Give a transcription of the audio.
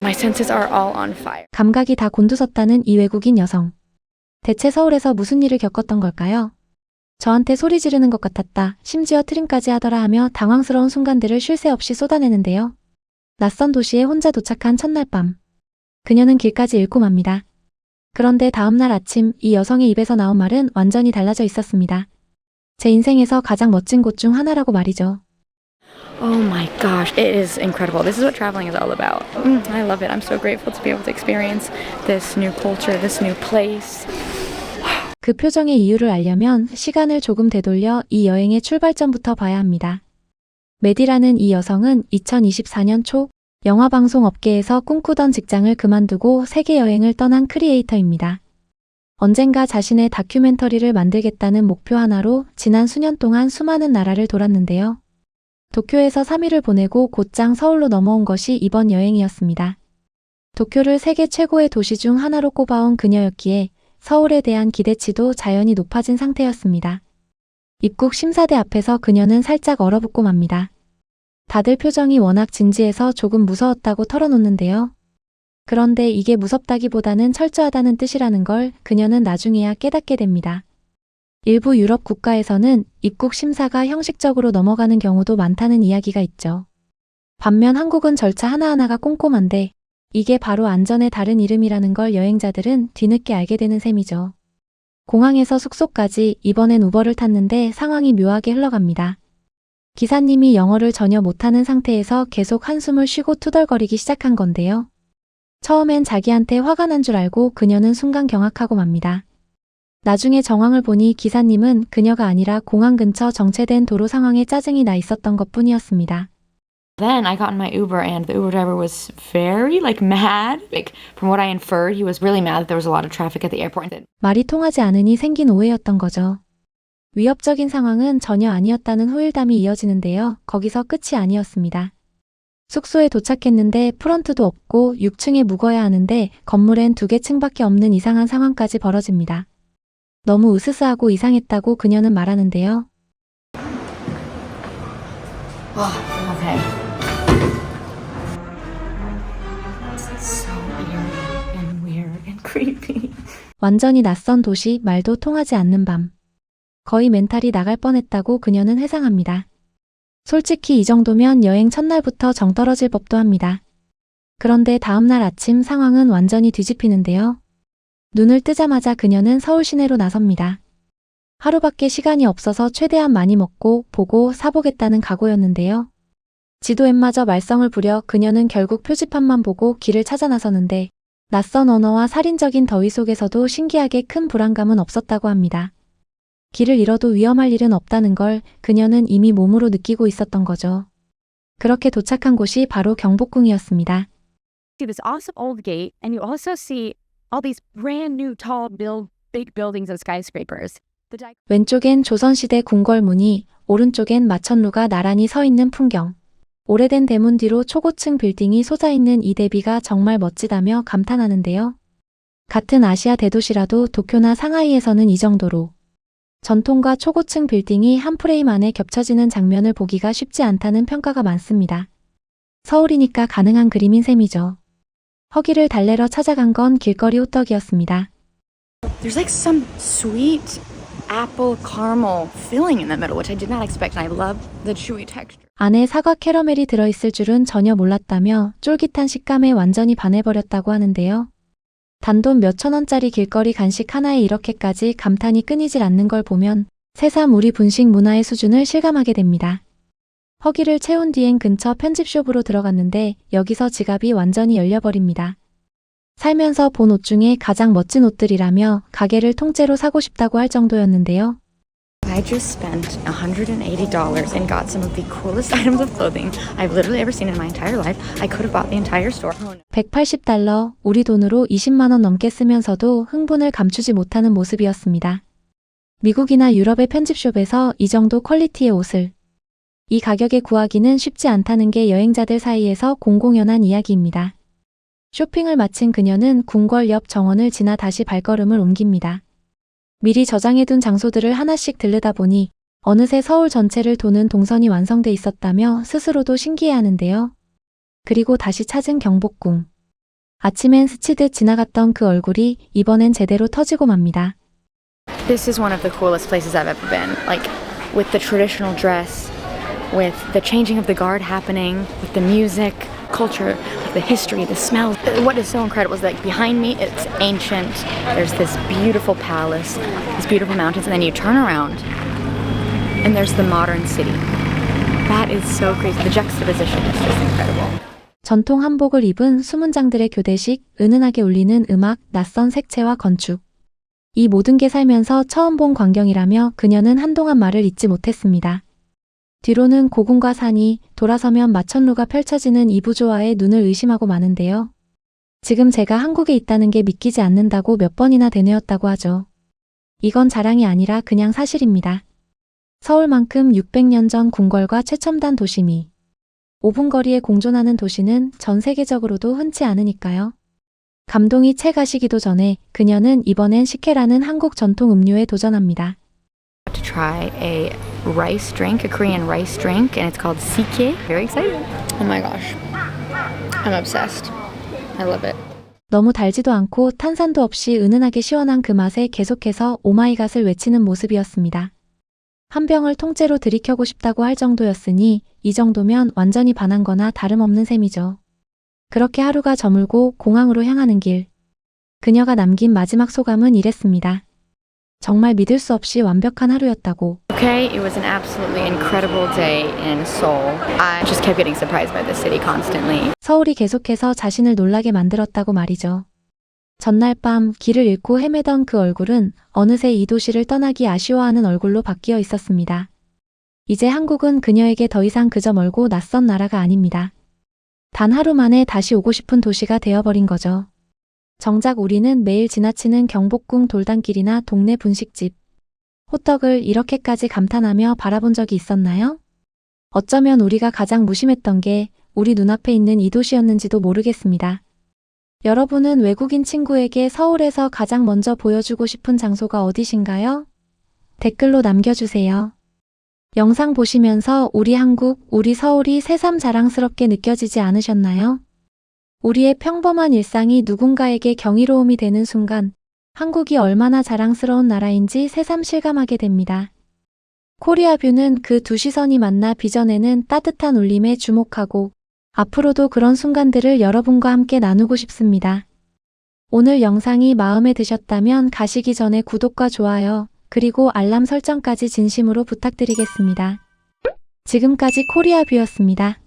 My senses are all on fire. 감각이 다 곤두섰다는 이 외국인 여성. 대체 서울에서 무슨 일을 겪었던 걸까요? 저한테 소리 지르는 것 같았다. 심지어 트림까지 하더라 하며 당황스러운 순간들을 쉴 새 없이 쏟아내는데요. 낯선 도시에 혼자 도착한 첫날 밤. 그녀는 길까지 잃고 맙니다. 그런데 다음날 아침 이 여성의 입에서 나온 말은 완전히 달라져 있었습니다. 제 인생에서 가장 멋진 곳 중 하나라고 말이죠. Oh my gosh, it is incredible. This is what traveling is all about. I love it. I'm so grateful to be able to experience this new culture, this new place. 그 표정의 이유를 알려면 시간을 조금 되돌려 이 여행의 출발점부터 봐야 합니다. 메디라는 이 여성은 2024년 초 영화방송 업계에서 꿈꾸던 직장을 그만두고 세계 여행을 떠난 크리에이터입니다. 언젠가 자신의 다큐멘터리를 만들겠다는 목표 하나로 지난 수년 동안 수많은 나라를 돌았는데요. 도쿄에서 3일을 보내고 곧장 서울로 넘어온 것이 이번 여행이었습니다. 도쿄를 세계 최고의 도시 중 하나로 꼽아온 그녀였기에 서울에 대한 기대치도 자연히 높아진 상태였습니다. 입국 심사대 앞에서 그녀는 살짝 얼어붙고 맙니다. 다들 표정이 워낙 진지해서 조금 무서웠다고 털어놓는데요. 그런데 이게 무섭다기보다는 철저하다는 뜻이라는 걸 그녀는 나중에야 깨닫게 됩니다. 일부 유럽 국가에서는 입국 심사가 형식적으로 넘어가는 경우도 많다는 이야기가 있죠. 반면 한국은 절차 하나하나가 꼼꼼한데 이게 바로 안전의 다른 이름이라는 걸 여행자들은 뒤늦게 알게 되는 셈이죠. 공항에서 숙소까지 이번엔 우버를 탔는데 상황이 묘하게 흘러갑니다. 기사님이 영어를 전혀 못하는 상태에서 계속 한숨을 쉬고 투덜거리기 시작한 건데요. 처음엔 자기한테 화가 난 줄 알고 그녀는 순간 경악하고 맙니다. 나중에 정황을 보니 기사님은 그녀가 아니라 공항 근처 정체된 도로 상황에 짜증이 나 있었던 것뿐이었습니다. Then I got in my Uber and the Uber driver was very mad. From what I inferred, he was really mad that there was a lot of traffic at the airport. 말이 통하지 않으니 생긴 오해였던 거죠. 위협적인 상황은 전혀 아니었다는 호일담이 이어지는데요. 거기서 끝이 아니었습니다. 숙소에 도착했는데 프런트도 없고 6층에 묵어야 하는데 건물엔 2개 층밖에 없는 이상한 상황까지 벌어집니다. 너무 으스스하고 이상했다고 그녀는 말하는데요. Okay. So eerie and weird and creepy. 완전히 낯선 도시, 말도 통하지 않는 밤. 거의 멘탈이 나갈 뻔했다고 그녀는 회상합니다. 솔직히 이 정도면 여행 첫날부터 정 떨어질 법도 합니다. 그런데 다음날 아침 상황은 완전히 뒤집히는데요. 눈을 뜨자마자 그녀는 서울 시내로 나섭니다. 하루밖에 시간이 없어서 최대한 많이 먹고 보고 사보겠다는 각오였는데요. 지도 앱마저 말썽을 부려 그녀는 결국 표지판만 보고 길을 찾아 나서는데 낯선 언어와 살인적인 더위 속에서도 신기하게 큰 불안감은 없었다고 합니다. 길을 잃어도 위험할 일은 없다는 걸 그녀는 이미 몸으로 느끼고 있었던 거죠. 그렇게 도착한 곳이 바로 경복궁이었습니다. See this awesome old gate, and you also see all these brand new tall big buildings and skyscrapers. 왼쪽엔 조선시대 궁궐문이, 오른쪽엔 마천루가 나란히 서 있는 풍경. 오래된 대문 뒤로 초고층 빌딩이 솟아있는 이 대비가 정말 멋지다며 감탄하는데요. 같은 아시아 대도시라도 도쿄나 상하이에서는 이 정도로 전통과 초고층 빌딩이 한 프레임 안에 겹쳐지는 장면을 보기가 쉽지 않다는 평가가 많습니다. 서울이니까 가능한 그림인 셈이죠. 허기를 달래러 찾아간 건 길거리 호떡이었습니다. There's some sweet apple caramel filling in the middle, which I did not expect, and I love the chewy texture. 안에 사과 캐러멜이 들어있을 줄은 전혀 몰랐다며 쫄깃한 식감에 완전히 반해버렸다고 하는데요. 단돈 몇천 원짜리 길거리 간식 하나에 이렇게까지 감탄이 끊이질 않는 걸 보면 새삼 우리 분식 문화의 수준을 실감하게 됩니다. 허기를 채운 뒤엔 근처 편집숍으로 들어갔는데 여기서 지갑이 완전히 열려버립니다. 살면서 본 옷 중에 가장 멋진 옷들이라며 가게를 통째로 사고 싶다고 할 정도였는데요. I just spent $180 and got some of the coolest items of clothing I've literally ever seen in my entire life. I could have bought the entire store. $180, 우리 돈으로 20만 원 넘게 쓰면서도 흥분을 감추지 못하는 모습이었습니다. 미국이나 유럽의 편집숍에서 이 정도 퀄리티의 옷을 이 가격에 구하기는 쉽지 않다는 게 여행자들 사이에서 공공연한 이야기입니다. 쇼핑을 마친 그녀는 궁궐 옆 정원을 지나 다시 발걸음을 옮깁니다. 미리 저장해둔 장소들을 하나씩 들르다보니 어느새 서울 전체를 도는 동선이 완성돼 있었다며 스스로도 신기해하는데요. 그리고 다시 찾은 경복궁. 아침엔 스치듯 지나갔던 그 얼굴이 이번엔 제대로 터지고 맙니다. This is one of the coolest places I've ever been. Like, with the traditional dress, with the changing of the guard happening, with the music, culture, like the history, the smell. What is so incredible is like behind me, it's ancient. There's this beautiful palace, these beautiful mountains, and then you turn around and there's the modern city. That is so crazy. The juxtaposition is just incredible. 전통 한복을 입은 수문장들의 교대식, 은은하게 울리는 음악, 낯선 색채와 건축. 이 모든 게 살면서 처음 본 광경이라며 그녀는 한동안 말을 잇지 못했습니다. 뒤로는 고궁과 산이, 돌아서면 마천루가 펼쳐지는 이 부조화에 눈을 의심하고 마는데요. 지금 제가 한국에 있다는 게 믿기지 않는다고 몇 번이나 되뇌었다고 하죠. 이건 자랑이 아니라 그냥 사실입니다. 서울만큼 600년 전 궁궐과 최첨단 도심이 5분 거리에 공존하는 도시는 전 세계적으로도 흔치 않으니까요. 감동이 채 가시기도 전에 그녀는 이번엔 식혜라는 한국 전통 음료에 도전합니다. To try a rice drink, a Korean rice drink, and it's called sikhae. Very excited. Oh my gosh. I'm obsessed. I love it. 너무 달지도 않고 탄산도 없이 은은하게 시원한 그 맛에 계속해서 오마이갓을 외치는 모습이었습니다. 한 병을 통째로 들이켜고 싶다고 할 정도였으니 이 정도면 완전히 반한 거나 다름없는 셈이죠. 그렇게 하루가 저물고 공항으로 향하는 길. 그녀가 남긴 마지막 소감은 이랬습니다. 정말 믿을 수 없이 완벽한 하루였다고. Okay, it was an absolutely incredible day in Seoul. I just kept getting surprised by the city constantly. 서울이 계속해서 자신을 놀라게 만들었다고 말이죠. 전날 밤 길을 잃고 헤매던 그 얼굴은 어느새 이 도시를 떠나기 아쉬워하는 얼굴로 바뀌어 있었습니다. 이제 한국은 그녀에게 더 이상 그저 멀고 낯선 나라가 아닙니다. 단 하루 만에 다시 오고 싶은 도시가 되어버린 거죠. 정작 우리는 매일 지나치는 경복궁 돌담길이나 동네 분식집, 호떡을 이렇게까지 감탄하며 바라본 적이 있었나요? 어쩌면 우리가 가장 무심했던 게 우리 눈앞에 있는 이 도시였는지도 모르겠습니다. 여러분은 외국인 친구에게 서울에서 가장 먼저 보여주고 싶은 장소가 어디신가요? 댓글로 남겨주세요. 영상 보시면서 우리 한국, 우리 서울이 새삼 자랑스럽게 느껴지지 않으셨나요? 우리의 평범한 일상이 누군가에게 경이로움이 되는 순간 한국이 얼마나 자랑스러운 나라인지 새삼 실감하게 됩니다. 코리아뷰는 그 두 시선이 만나 빚어내는 따뜻한 울림에 주목하고 앞으로도 그런 순간들을 여러분과 함께 나누고 싶습니다. 오늘 영상이 마음에 드셨다면 가시기 전에 구독과 좋아요, 그리고 알람 설정까지 진심으로 부탁드리겠습니다. 지금까지 코리아뷰였습니다.